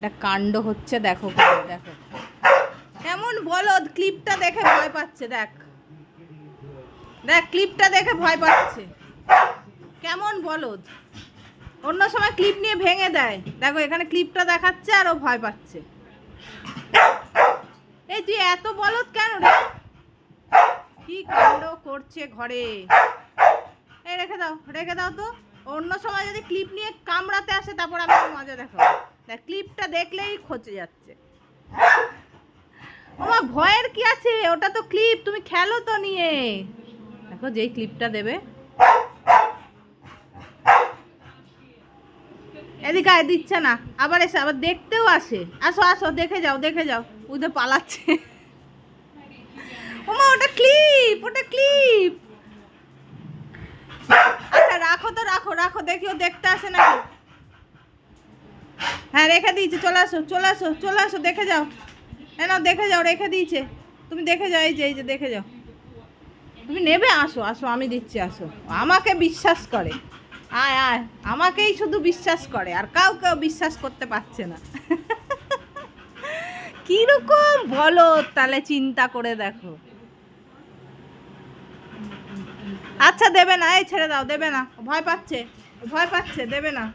একটা কাণ্ড হচ্ছে, দেখো দেখো কেমন বলদ। ক্লিপটা দেখে ভয় পাচ্ছে, দেখ দেখ ক্লিপটা দেখে ভয় পাচ্ছে, কেমন বলদ। অন্য সময় ক্লিপ নিয়ে ভেঙে দেয়, দেখো এখানে ক্লিপটা দেখাচ্ছে আর ও ভয় পাচ্ছে। এই তুই এত বলদ কেন রে? কি কাণ্ড করছে ঘরে। এই রেখে দাও তো। অন্য সময় যদি ক্লিপ নিয়ে কামড়াতে আসে তারপর আমি মজা দেখো। দেখ ক্লিপটা দেখলেই খচে যাচ্ছে। ওমা ভয়ের কি আছে, ওটা তো ক্লিপ, তুমি খেলো তো নিয়ে। দেখো যেই ক্লিপটা দেবে। এদিকে আয়, দিচ্ছে না, আবার এসে আবার দেখতেও আসে। আসো আসো, দেখে যাও দেখে যাও। উঠে পালাচ্ছে। ওমা ওটা ক্লিপ, ওটা ক্লিপ। আচ্ছা রাখো তো, রাখো রাখো, দেখি ও দেখতে আসে নাকি। হ্যাঁ রেখে দিয়েছে, চলে আসো চলে আসো চলে আসো, দেখে যাও। হ্যাঁ না দেখে যাও, রেখে দিয়েছে। তুমি দেখে যাও, এই যে দেখে যাও। তুমি নেবে, আসো আসো, আমি দিচ্ছি, আসো। আমাকে বিশ্বাস করে, আয় আয়, আমাকেই শুধু বিশ্বাস করে, আর কাউকেও বিশ্বাস করতে পারছে না। কিরকম বলো তাহলে, চিন্তা করে দেখো। আচ্ছা দেবে না, এই ছেড়ে দাও, দেবে না, ভয় পাচ্ছে, ভয় পাচ্ছে, দেবে না।